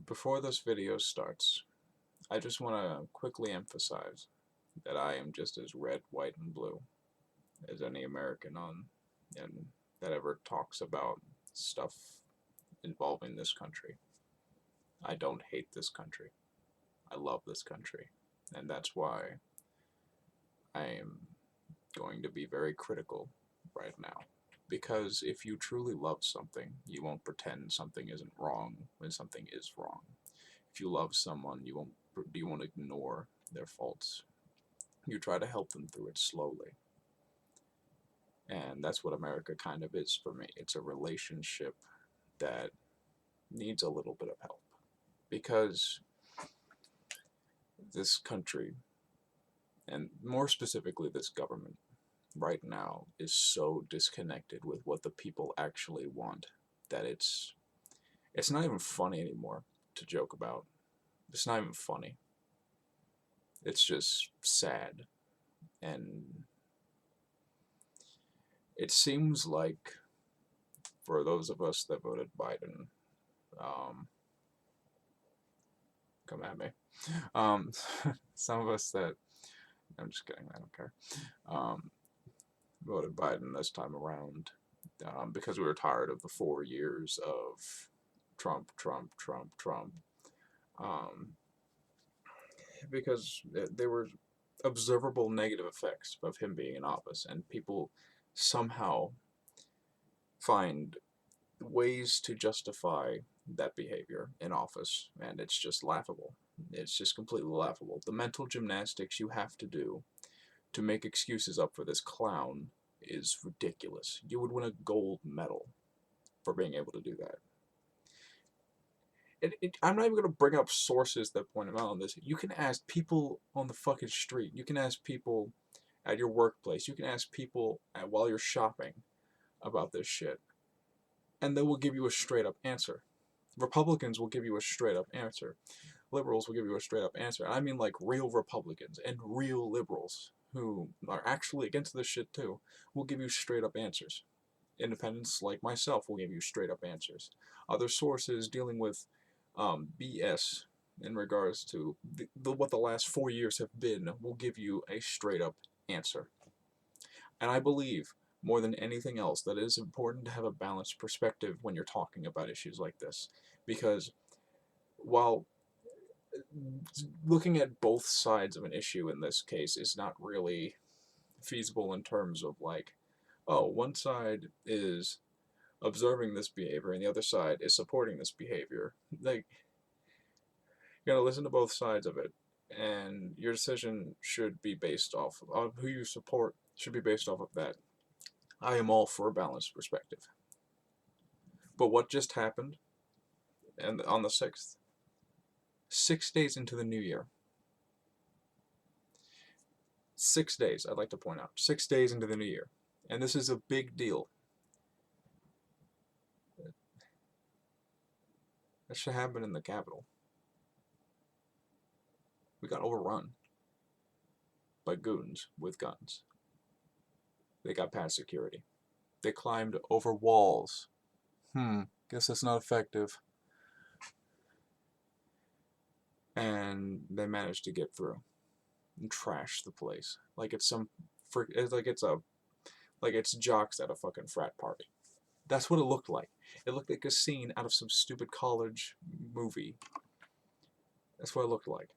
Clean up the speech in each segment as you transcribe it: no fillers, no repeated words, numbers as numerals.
Before this video starts, I just want to quickly emphasize that I am just as red, white, and blue as any American on and that ever talks about stuff involving this country. I don't hate this country. I love this country. And that's why I am going to be very critical right now. Because if you truly love something, you won't pretend something isn't wrong when something is wrong. If you love someone, you won't ignore their faults. You try to help them through it slowly. And that's what America kind of is for me. It's a relationship that needs a little bit of help. Because this country, and more specifically this government, right now is so disconnected with what the people actually want that it's not even funny anymore to joke about. It's not even funny. It's just sad. And it seems like for those of us that voted Biden, come at me. Um, some of us that, I'm just kidding, I don't care, voted Biden this time around because we were tired of the 4 years of Trump, um, because there were observable negative effects of him being in office, and people somehow find ways to justify that behavior in office, and it's just laughable. It's just completely laughable. The mental gymnastics you have to do to make excuses up for this clown is ridiculous. You would win a gold medal for being able to do that. I'm not even going to bring up sources that point him out on this. You can ask people on the fucking street. You can ask people at your workplace. You can ask people while you're shopping about this shit. And they will give you a straight up answer. Republicans will give you a straight up answer. Liberals will give you a straight up answer. And I mean like real Republicans and real liberals who are actually against this shit too will give you straight up answers. Independents like myself will give you straight up answers. Other sources dealing with BS in regards to what the last 4 years have been will give you a straight up answer. And I believe more than anything else that it is important to have a balanced perspective when you're talking about issues like this, because while looking at both sides of an issue in this case is not really feasible in terms of like, oh, one side is observing this behavior and the other side is supporting this behavior. Like, you gotta listen to both sides of it, and your decision should be based off of who you support, should be based off of that. I am all for a balanced perspective. But what just happened, and on the 6th, 6 days into the new year, 6 days, I'd like to point out, 6 days into the new year, and this is a big deal. That should happen in the Capitol. We got overrun by goons with guns. They got past security. They climbed over walls. Guess that's not effective. And they managed to get through and trash the place like it's it's jocks at a fucking frat party. That's what it looked like. It looked like a scene out of some stupid college movie. That's what it looked like.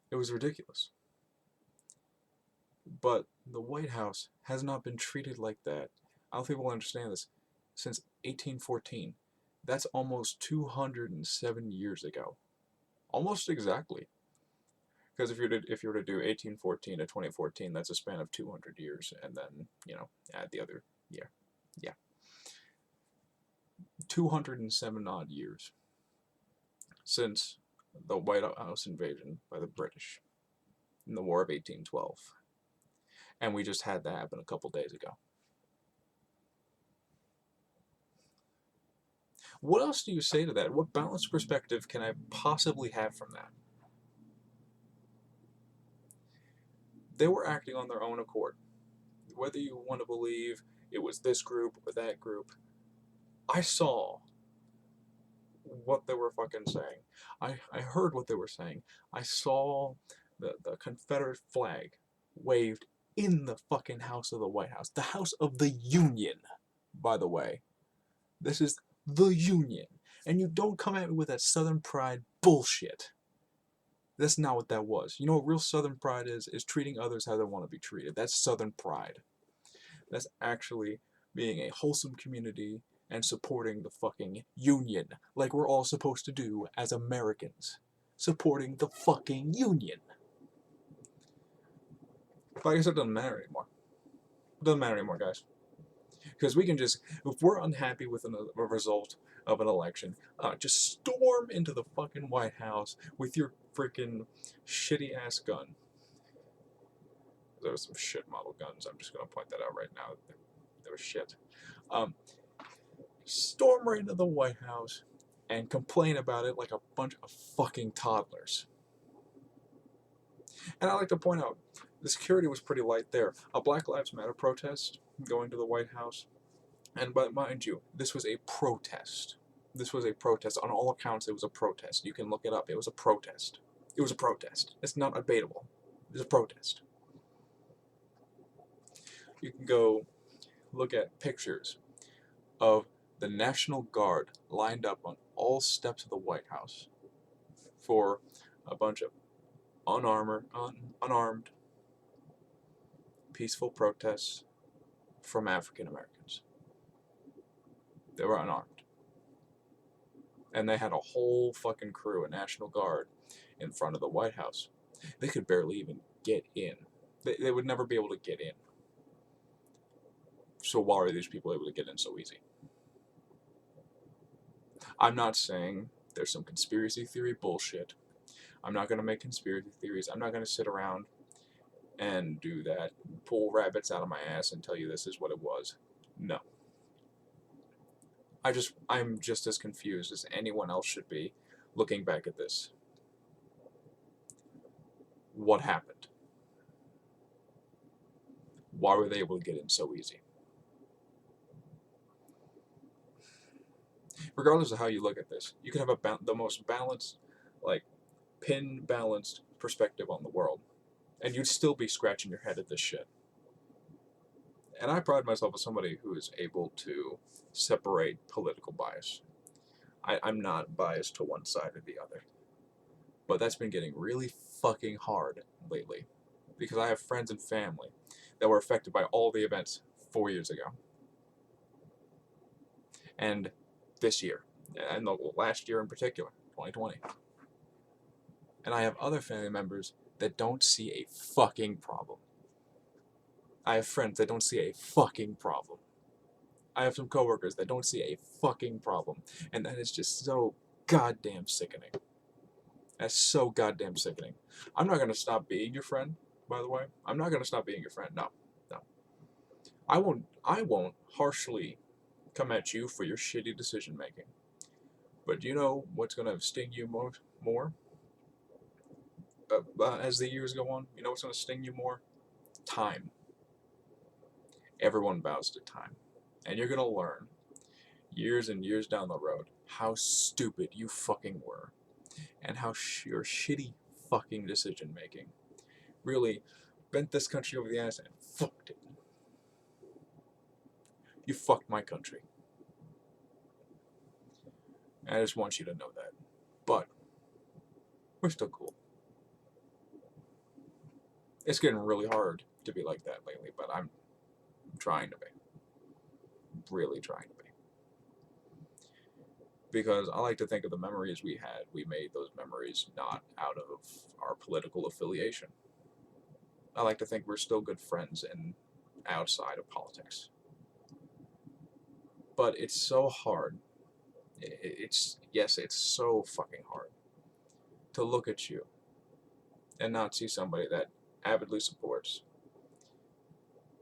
It was ridiculous. But the White House has not been treated like that. I don't think people understand this. Since 1814. That's almost 207 years ago. Almost exactly. Because if you were to do 1814 to 2014, that's a span of 200 years, and then add the other year. Yeah, 207 odd years since the White House invasion by the British in the War of 1812, and we just had that happen a couple days ago. What else do you say to that? What balanced perspective can I possibly have from that? They were acting on their own accord. Whether you want to believe it was this group or that group, I saw what they were fucking saying. I heard what they were saying. I saw the Confederate flag waved in the fucking house of the White House. The House of the Union, by the way. This is the Union. And you don't come at me with that Southern pride bullshit. That's not what that was. You know what real Southern pride is? Is treating others how they want to be treated. That's Southern pride. That's actually being a wholesome community and supporting the fucking Union, like we're all supposed to do as Americans. Supporting the fucking Union. But I guess it doesn't matter anymore. It doesn't matter anymore, guys. Because we can just, if we're unhappy with a result of an election, just storm into the fucking White House with your freaking shitty ass gun. There were some shit model guns. I'm just gonna point that out right now. They were shit. Um, Storm right into the White House and complain about it like a bunch of fucking toddlers. And I like to point out, the security was pretty light there. A Black Lives Matter protest going to the White House. And but mind you, this was a protest. This was a protest. On all accounts, it was a protest. You can look it up. It was a protest. It was a protest. It's not debatable. It was a protest. You can go look at pictures of the National Guard lined up on all steps of the White House for a bunch of unarmed, peaceful protests from African Americans. They were unarmed. And they had a whole fucking crew, a National Guard, in front of the White House. They could barely even get in. They would never be able to get in. So why are these people able to get in so easy? I'm not saying there's some conspiracy theory bullshit. I'm not going to make conspiracy theories. I'm not going to sit around and do that, pull rabbits out of my ass and tell you this is what it was. No. I'm just as confused as anyone else should be looking back at this. What happened? Why were they able to get in so easy? Regardless of how you look at this, you can have the most balanced, like, pin-balanced perspective on the world, and you'd still be scratching your head at this shit. And I pride myself as somebody who is able to separate political bias. I'm not biased to one side or the other. But that's been getting really fucking hard lately. Because I have friends and family that were affected by all the events 4 years ago. And this year. And the last year in particular, 2020. And I have other family members that don't see a fucking problem. I have friends that don't see a fucking problem. I have some coworkers that don't see a fucking problem. And that is just so goddamn sickening. That's so goddamn sickening. I'm not gonna stop being your friend, by the way. I'm not gonna stop being your friend. No. No. I won't harshly come at you for your shitty decision making. But do you know what's gonna sting you more? As the years go on, you know what's gonna sting you more? Time. Everyone bows to time. And you're gonna learn years and years down the road how stupid you fucking were. And how your shitty fucking decision making really bent this country over the ass and fucked it. You fucked my country. And I just want you to know that. But we're still cool. It's getting really hard to be like that lately, but I'm trying to be. Really trying to be. Because I like to think of the memories we had. We made those memories not out of our political affiliation. I like to think we're still good friends and outside of politics. But it's so hard. It's so fucking hard to look at you and not see somebody that avidly supports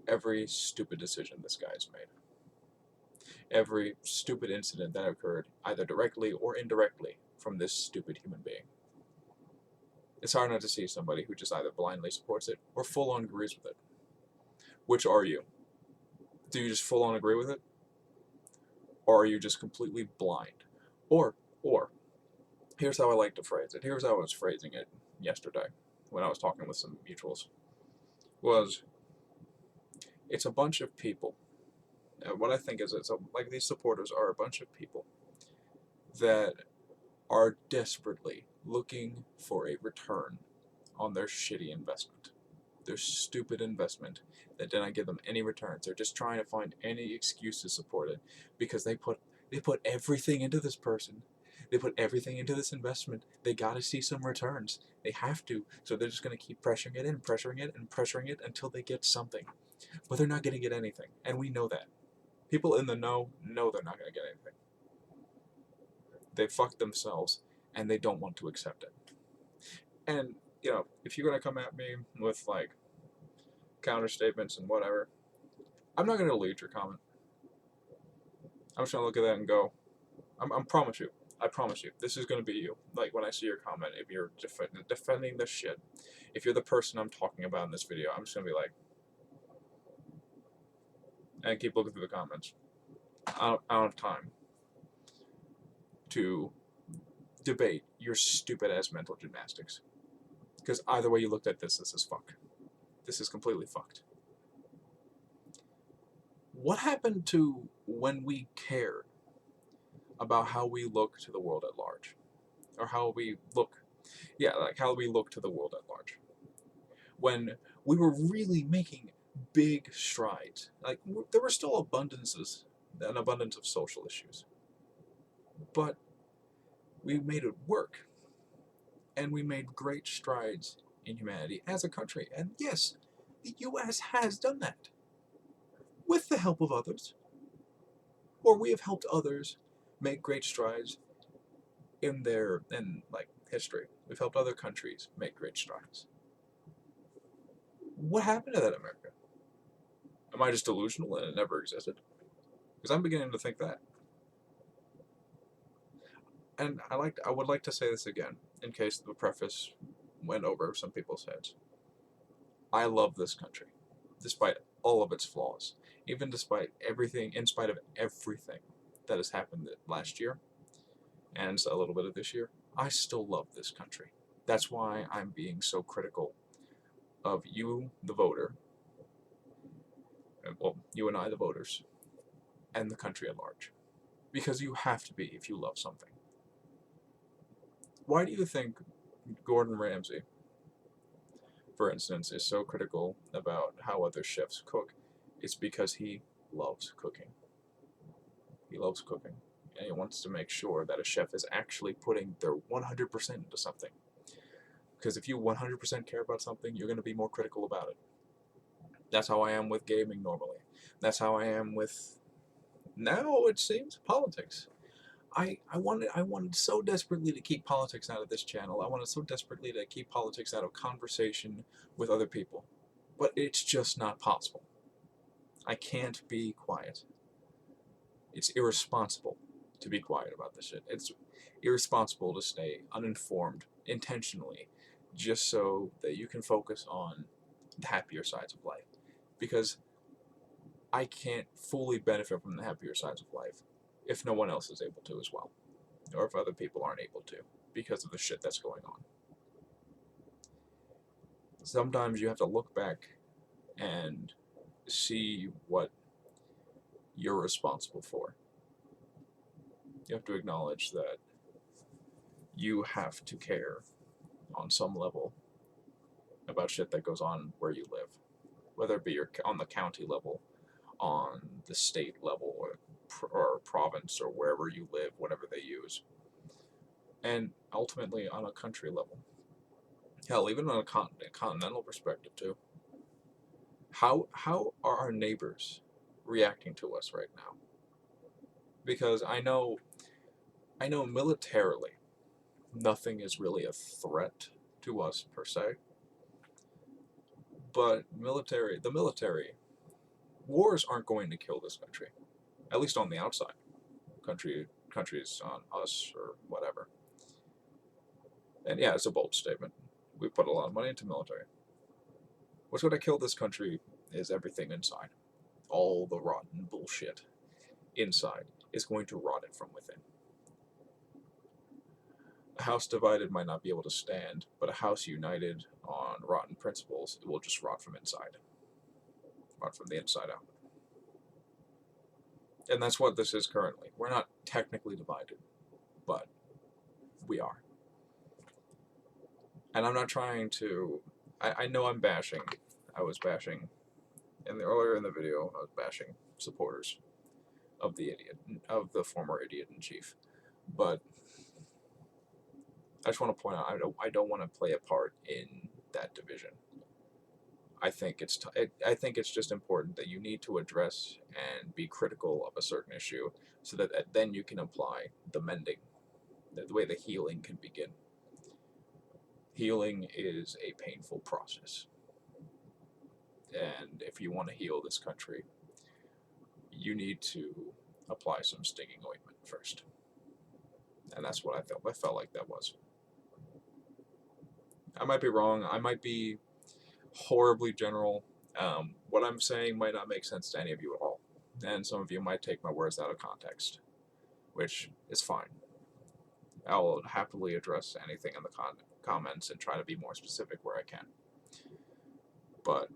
every stupid decision this guy's made. Every stupid incident that occurred, either directly or indirectly, from this stupid human being. It's hard not to see somebody who just either blindly supports it or full on agrees with it. Which are you? Do you just full on agree with it? Or are you just completely blind? Or Or, here's how I like to phrase it. Here's how I was phrasing it yesterday when I was talking with some mutuals. Was, it's a bunch of people. And what I think is, like these supporters are a bunch of people that are desperately looking for a return on their shitty investment, their stupid investment that did not give them any returns. They're just trying to find any excuse to support it because they put everything into this person. They put everything into this investment. They got to see some returns. They have to. So they're just going to keep pressuring it and pressuring it and pressuring it until they get something. But they're not going to get anything. And we know that. People in the know they're not going to get anything. They fucked themselves and they don't want to accept it. And, if you're going to come at me with, like, counter statements and whatever, I'm not going to delete your comment. I'm just going to look at that and go, I promise you, this is going to be you. Like, when I see your comment, if you're defending this shit, if you're the person I'm talking about in this video, I'm just going to be like, and keep looking through the comments. I don't have time to debate your stupid-ass mental gymnastics. Because either way you looked at this is fuck. This is completely fucked. What happened to when we cared about how we look to the world at large? Or how we look, how we look to the world at large. When we were really making big strides. Like, there were still an abundance of social issues. But we made it work. And we made great strides in humanity as a country. And yes, the U.S. has done that. With the help of others. Or we have helped others make great strides in history. We've helped other countries make great strides. What happened to that America? Am I just delusional and it never existed? Because I'm beginning to think that. And I would like to say this again, in case the preface went over some people's heads. I love this country, despite all of its flaws. Even despite everything, in spite of everything that has happened last year, and a little bit of this year, I still love this country. That's why I'm being so critical of you, the voter, well, you and I, the voters, and the country at large. Because you have to be if you love something. Why do you think Gordon Ramsay, for instance, is so critical about how other chefs cook? It's because he loves cooking. He loves cooking. And he wants to make sure that a chef is actually putting their 100% into something. Because if you 100% care about something, you're going to be more critical about it. That's how I am with gaming normally. That's how I am with, now it seems, politics. I wanted so desperately to keep politics out of this channel. I wanted so desperately to keep politics out of conversation with other people. But it's just not possible. I can't be quiet. It's irresponsible to be quiet about this shit. It's irresponsible to stay uninformed intentionally just so that you can focus on the happier sides of life. Because I can't fully benefit from the happier sides of life if no one else is able to as well. Or if other people aren't able to because of the shit that's going on. Sometimes you have to look back and see what you're responsible for. You have to acknowledge that you have to care on some level about shit that goes on where you live. Whether it be on the county level, on the state level, or province, or wherever you live, whatever they use. And ultimately on a country level. Hell, even on a continental perspective too. How are our neighbors reacting to us right now? Because I know militarily nothing is really a threat to us per se. But the military, wars aren't going to kill this country. At least on the outside. Countries on us or whatever. And yeah, it's a bold statement. We put a lot of money into military. What's going to kill this country is everything inside. All the rotten bullshit inside is going to rot it from within. A house divided might not be able to stand, but a house united on rotten principles, it will just rot from inside. Rot from the inside out. And that's what this is currently. We're not technically divided, but we are. And I'm not trying to... I know I'm bashing. I was bashing... earlier in the video, I was bashing supporters of the idiot, of the former idiot-in-chief. But I just want to point out, I don't want to play a part in that division. I think it's just important that you need to address and be critical of a certain issue, so that then you can apply the mending, the way the healing can begin. Healing is a painful process, and if you want to heal this country, you need to apply some stinging ointment first, and that's what I felt like that was. I might be wrong. I might be horribly general. What I'm saying might not make sense to any of you at all, and some of you might take my words out of context, which is fine. I will happily address anything in the comments and try to be more specific where I can. But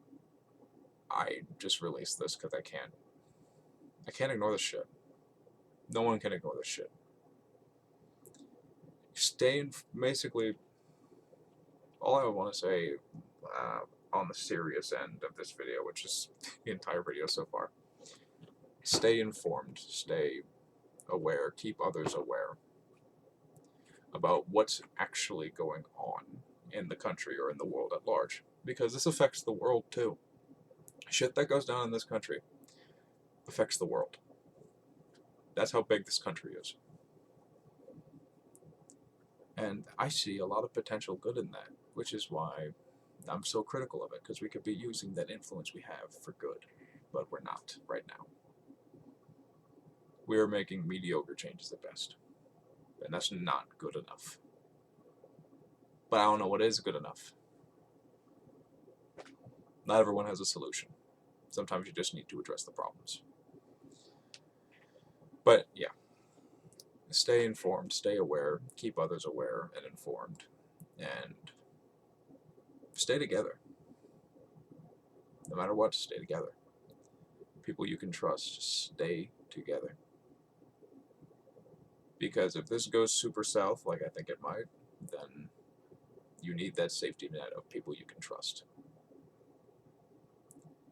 I just released this because I can't ignore this shit. No one can ignore this shit. Basically, all I want to say on the serious end of this video, which is the entire video so far, stay informed, stay aware, keep others aware about what's actually going on in the country or in the world at large, because this affects the world too. Shit that goes down in this country affects the world. That's how big this country is. And I see a lot of potential good in that, which is why I'm so critical of it, because we could be using that influence we have for good, but we're not right now. We are making mediocre changes at best, and that's not good enough. But I don't know what is good enough. Not everyone has a solution. Sometimes you just need to address the problems. But yeah, stay informed, stay aware, keep others aware and informed, and stay together. No matter what, stay together. People you can trust, stay together. Because if this goes super south, like I think it might, then you need that safety net of people you can trust.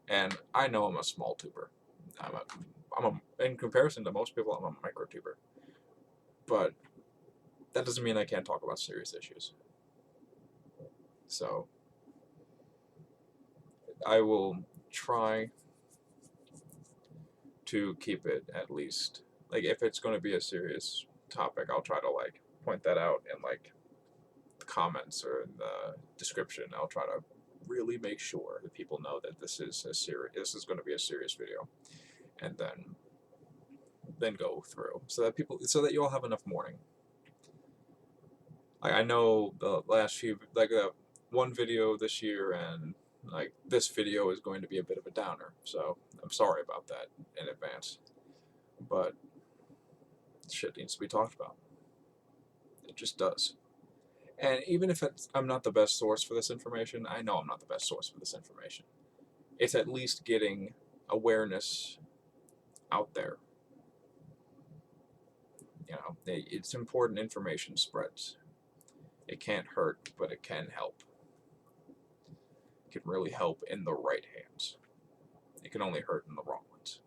And I know I'm a small tuber. In comparison to most people, I'm a micro tuber. But that doesn't mean I can't talk about serious issues. So I will try to keep it at least, like, if it's going to be a serious topic, I'll try to like point that out in like the comments or in the description. I'll try to really make sure that people know that this is going to be a serious video, and then go through so that you all have enough warning. I know the last few, like one video this year and like this video is going to be a bit of a downer, so I'm sorry about that in advance, but shit needs to be talked about. It just does. And even if I'm not the best source for this information, I know I'm not the best source for this information. It's at least getting awareness out there. You know, it's important information spreads. It can't hurt, but it can help. It can really help in the right hands. It can only hurt in the wrong ones.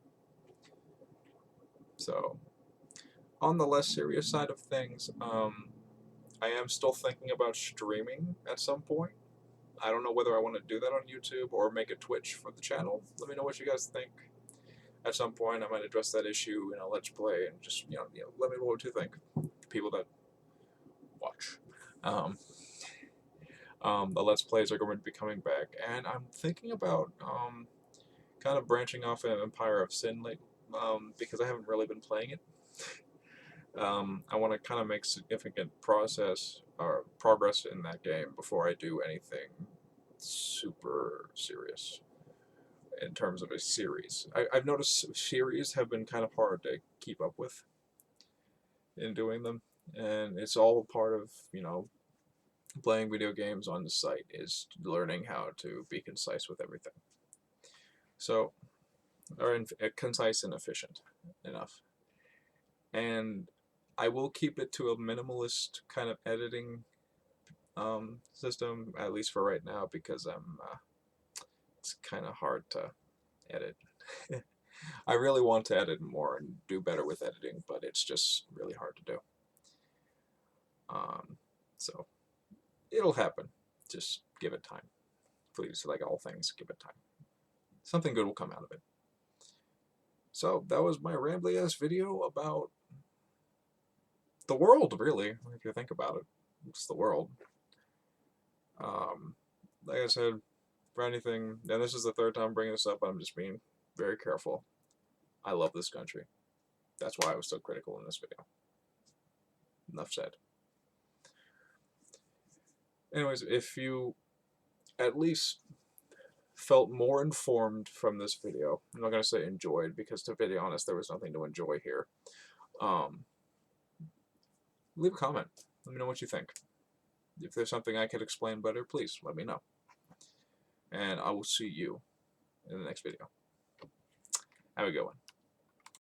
So, on the less serious side of things, I am still thinking about streaming at some point. I don't know whether I want to do that on YouTube or make a Twitch for the channel. Let me know what you guys think. At some point, I might address that issue in a Let's Play and just, let me know what you think. People that watch. The Let's Plays are going to be coming back, and I'm thinking about kind of branching off in Empire of Sin because I haven't really been playing it. I want to kind of make significant progress in that game before I do anything super serious in terms of a series. I've noticed series have been kind of hard to keep up with in doing them. And it's all part of, you know, playing video games on the site, is learning how to be concise with everything. So, concise and efficient enough. And I will keep it to a minimalist kind of editing system, at least for right now, because it's kind of hard to edit. I really want to edit more and do better with editing, but it's just really hard to do. Um, so it'll happen. Just give it time. Please, like all things, give it time. Something good will come out of it. So that was my rambly ass video about the world, really, if you think about it. It's the world. Um, like I said, for anything, and this is the third time bringing this up, I'm just being very careful. I love this country. That's why I was so critical in this video. Enough said. Anyways, if you at least felt more informed from this video, I'm not going to say enjoyed, because to be honest, there was nothing to enjoy here. Leave a comment. Let me know what you think. If there's something I could explain better, please let me know. And I will see you in the next video. Have a good one.